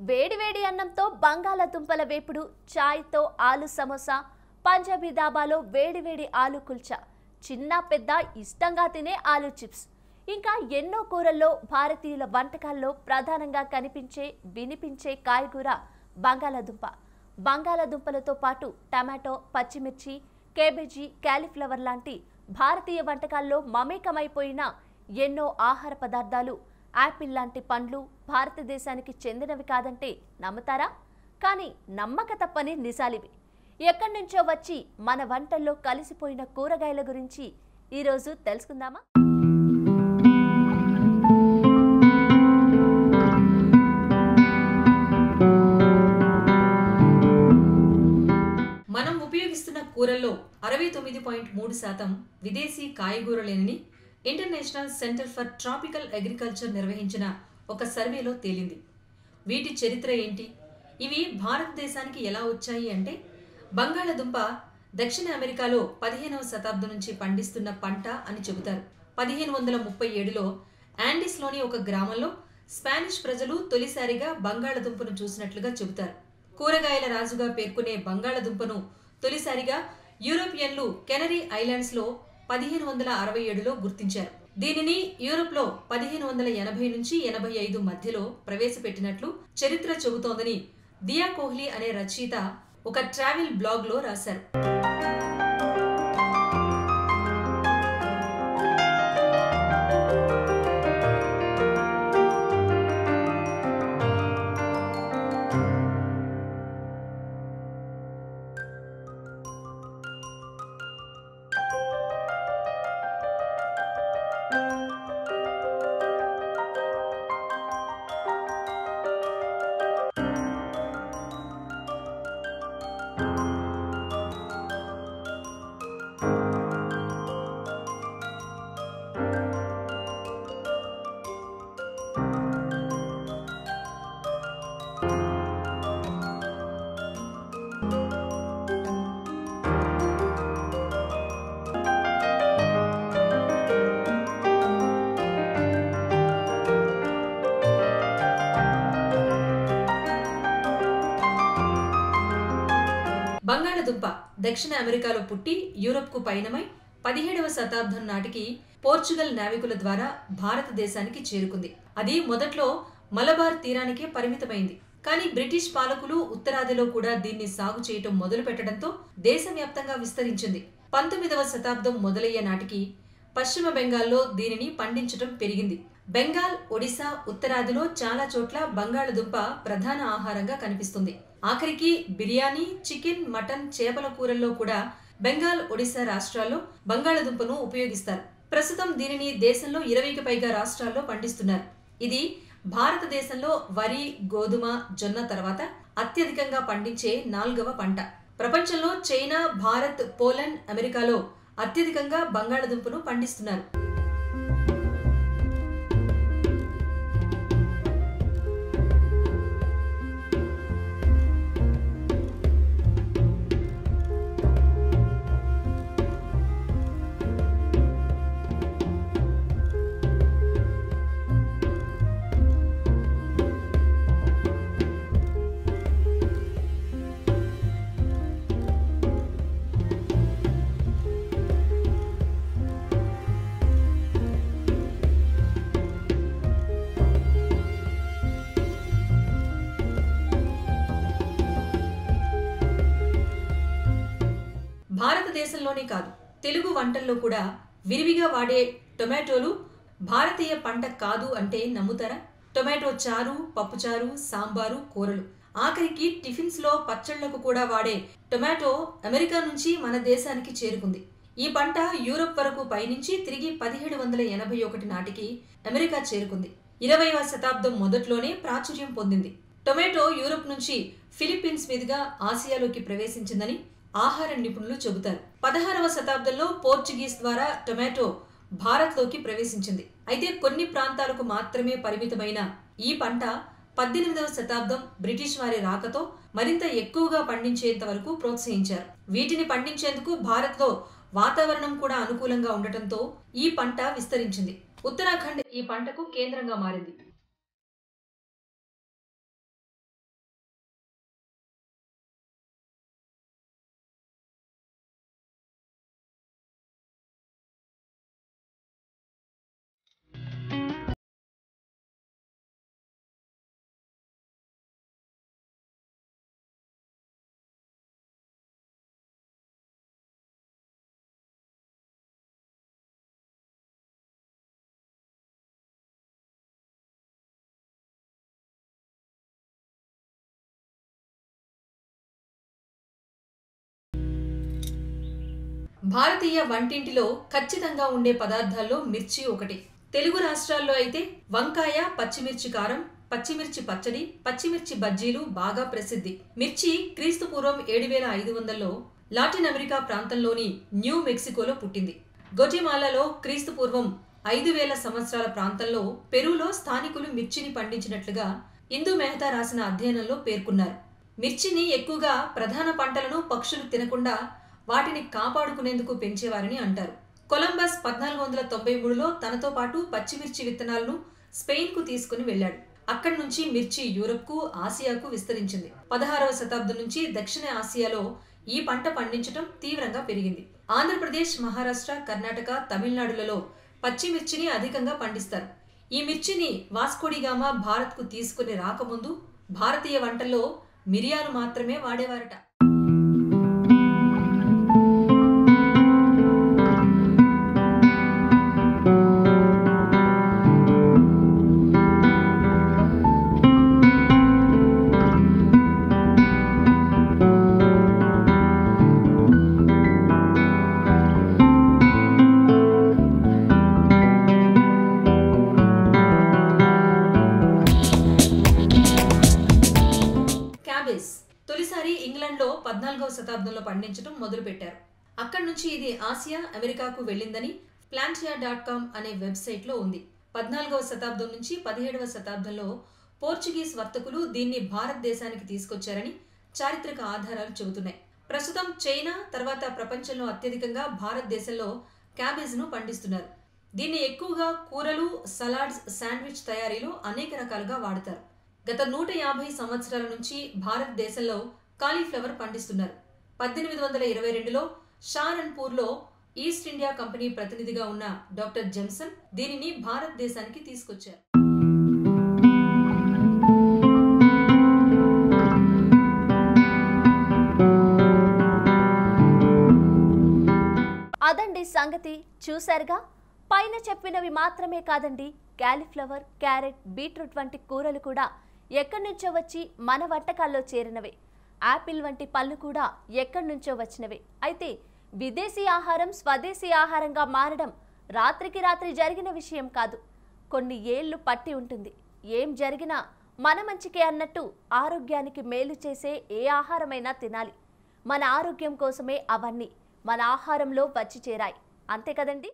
వేడివేడి అన్నంతో బంగాళాదుంపల వేపుడు, చాయ్తో ఆలు సమోసా, పంజాబీ దాబాలో వేడివేడి ఆలు కుల్చా, చిన్న పెద్ద ఇష్టంగా తినే ఆలు చిప్స్, ఇంకా ఎన్నో కూరల్లో భారతీయుల వంటకాల్లో ప్రధానంగా కనిపించే వినిపించే కాయగూర బంగాళాదుంప. బంగాళాదుంపలతో పాటు టమాటో, పచ్చిమిర్చి, కేబేజీ, కాలీఫ్లవర్ లాంటి భారతీయ వంటకాల్లో మమేకమైపోయిన ఎన్నో ఆహార పదార్థాలు, యాపిల్ లాంటి పండ్లు భారతదేశానికి చెందినవి కాదంటే నమ్ముతారా? కానీ నమ్మక తప్పని నిజాలివి. ఎక్కడి నుంచో వచ్చి మన వంటల్లో కలిసిపోయిన కూరగాయల గురించి ఈరోజు తెలుసుకుందామా? మనం ఉపయోగిస్తున్న కూరల్లో 69.3% విదేశీ కాయగూరలేనని international centre for tropical agriculture నిర్వహించిన ఒక సర్వేలో తేలింది. వీటి చరిత్ర ఏంటి? ఇవి భారతదేశానికి ఎలా వచ్చాయి అంటే, బంగాళాదుంప దక్షిణ అమెరికాలో 15వ శతాబ్దం నుంచి పండిస్తున్న పంట అని చెబుతారు. 1537లో యాండీస్లోని ఒక గ్రామంలో స్పానిష్ ప్రజలు తొలిసారిగా బంగాళాదుంపను చూసినట్లుగా చెబుతారు. కూరగాయల రాజుగా పేర్కొనే బంగాళాదుంపను తొలిసారిగా యూరోపియన్లు కెనరీ ఐలాండ్స్లో 1567లో గుర్తించారు. దీనిని యూరోప్లో 1580 నుంచి 85 మధ్యలో ప్రవేశపెట్టినట్లు చరిత్ర చెబుతోందని దియా కోహ్లీ అనే రచయిత ఒక ట్రావెల్ బ్లాగ్లో రాశారు. బంగాళాదుంప దక్షిణ అమెరికాలో పుట్టి యూరోప్కు పయనమై 17వ శతాబ్దం నాటికి పోర్చుగల్ నావికుల ద్వారా భారతదేశానికి చేరుకుంది. అది మొదట్లో మలబార్ తీరానికే పరిమితమైంది. కానీ బ్రిటిష్ పాలకులు ఉత్తరాదిలో కూడా దీన్ని సాగు చేయటం మొదలు పెట్టడంతో దేశవ్యాప్తంగా విస్తరించింది. 19వ శతాబ్దం మొదలయ్యే నాటికి పశ్చిమ బెంగాల్లో దీనిని పండించటం పెరిగింది. బెంగాల్, ఒడిశా, ఉత్తరాదిలో చాలా చోట్ల బంగాళాదుంప ప్రధాన ఆహారంగా కనిపిస్తుంది. ఆఖరికి బిర్యానీ, చికెన్, మటన్, చేపల కూరల్లో కూడా బెంగాల్, ఒడిశా రాష్ట్రాల్లో బంగాళాదుంపను ఉపయోగిస్తారు. ప్రస్తుతం దీనిని దేశంలో 20కి పైగా రాష్ట్రాల్లో పండిస్తున్నారు. ఇది భారతదేశంలో వరి, గోధుమ, జొన్న తర్వాత అత్యధికంగా పండించే 4వ పంట. ప్రపంచంలో చైనా, భారత్, పోలాండ్, అమెరికాలో అత్యధికంగా బంగాళాదుంపను పండిస్తున్నారు. భారతదేశంలోనే కాదు, తెలుగు వంటల్లో కూడా విరివిగా వాడే టొమాటోలు భారతీయ పంట కాదు అంటే నమ్ముతారా? టొమాటో చారు, పప్పుచారు, సాంబారు, కూరలు, ఆఖరికి టిఫిన్స్ లో పచ్చళ్లకు కూడా వాడే టొమాటో అమెరికా నుంచి మన దేశానికి చేరుకుంది. ఈ పంట యూరోప్ వరకు పయనించి తిరిగి 1781 నాటికి అమెరికా చేరుకుంది. 20వ శతాబ్దం మొదట్లోనే ప్రాచుర్యం పొందింది. టొమాటో యూరోప్ నుంచి ఫిలిప్పీన్స్ మీదుగా ఆసియాలోకి ప్రవేశించిందని ఆహార నిపుణులు చెబుతారు. 16వ శతాబ్దంలో పోర్చుగీస్ ద్వారా టొమాటో భారత్లోకి ప్రవేశించింది. అయితే కొన్ని ప్రాంతాలకు మాత్రమే పరిమితమైన ఈ పంట 18వ శతాబ్దం బ్రిటిష్ వారి రాకతో మరింత ఎక్కువగా పండించేంత వరకు ప్రోత్సహించారు. వీటిని పండించేందుకు భారత్లో వాతావరణం కూడా అనుకూలంగా ఉండటంతో ఈ పంట విస్తరించింది. ఉత్తరాఖండ్ ఈ పంటకు కేంద్రంగా మారింది. భారతీయ వంటింటిలో ఖచ్చితంగా ఉండే పదార్థాల్లో మిర్చి ఒకటి. తెలుగు రాష్ట్రాల్లో అయితే వంకాయ, పచ్చిమిర్చి కారం, పచ్చిమిర్చి పచ్చడి, పచ్చిమిర్చి బజ్జీలు బాగా ప్రసిద్ధి. మిర్చి క్రీస్తుపూర్వం 7500లో లాటిన్ అమెరికా ప్రాంతంలోని న్యూ మెక్సికోలో పుట్టింది. గొటిమాలాలో క్రీస్తుపూర్వం 5000 సంవత్సరాల ప్రాంతంలో పెరూలో స్థానికులు మిర్చిని పండించినట్లుగా ఇందు మెహతా రాసిన అధ్యయనంలో పేర్కొన్నారు. మిర్చిని ఎక్కువగా ప్రధాన పంటలను పక్షులు తినకుండా వాటిని కాపాడుకునేందుకు పెంచేవారని అంటారు. కొలంబస్ 1493లో తనతో పాటు పచ్చిమిర్చి విత్తనాలను స్పెయిన్కు తీసుకుని వెళ్లాడు. అక్కడి నుంచి మిర్చి యూరప్కు, ఆసియాకు విస్తరించింది. 16వ శతాబ్దం నుంచి దక్షిణ ఆసియాలో ఈ పంట పండించడం తీవ్రంగా పెరిగింది. ఆంధ్రప్రదేశ్, మహారాష్ట్ర, కర్ణాటక, తమిళనాడులలో పచ్చిమిర్చిని అధికంగా పండిస్తారు. ఈ మిర్చిని వాస్కోడిగామా భారత్కు తీసుకుని రాకముందు భారతీయ వంటల్లో మిరియాలు మాత్రమే వాడేవారట. తొలిసారి ఇంగ్లాండ్లో 14వ శతాబ్దంలో పండించడం మొదలుపెట్టారు. అక్కడి నుంచి ఇది ఆసియా, అమెరికాకు వెళ్ళిందని ప్లాంటియా.com అనే వెబ్సైట్లో ఉంది. 14వ శతాబ్దం నుంచి 17వ శతాబ్దంలో పోర్చుగీస్ వర్తకులు దీన్ని భారతదేశానికి తీసుకొచ్చారని చారిత్రక ఆధారాలు చెబుతున్నాయి. ప్రస్తుతం చైనా తర్వాత ప్రపంచంలో అత్యధికంగా భారతదేశంలో క్యాబేజ్ను పండిస్తున్నారు. దీన్ని ఎక్కువగా కూరలు, సలాడ్స్, శాండ్విచ్ తయారీలో అనేక రకాలుగా వాడతారు. గత 150 సంవత్సరాల నుంచి భారతదేశంలో కాలీఫ్లవర్ పండిస్తున్నారు. 1822లో షారన్పూర్లో ఈస్ట్ ఇండియా కంపెనీ ప్రతినిధిగా ఉన్న డాక్టర్ జెమ్సన్ దీనిని భారతదేశానికి తీసుకొచ్చారు. అదండి సంగతి. చూశారుగా, పైన చెప్పినవి మాత్రమే కాదండి, కాలీఫ్లవర్, క్యారెట్, బీట్రూట్ వంటి కూరలు కూడా ఎక్కడి నుంచో వచ్చి మన వంటకాల్లో చేరినవే. యాపిల్ వంటి పళ్ళు కూడా ఎక్కడి నుంచో వచ్చినవే. అయితే విదేశీ ఆహారం స్వదేశీ ఆహారంగా మారడం రాత్రికి రాత్రి జరిగిన విషయం కాదు. కొన్ని ఏళ్లు పట్టి ఉంటుంది. ఏం జరిగినా మన మంచికే అన్నట్టు ఆరోగ్యానికి మేలు చేసే ఏ ఆహారమైనా తినాలి. మన ఆరోగ్యం కోసమే అవన్నీ మన ఆహారంలో వచ్చి చేరాయి. అంతే కదండి.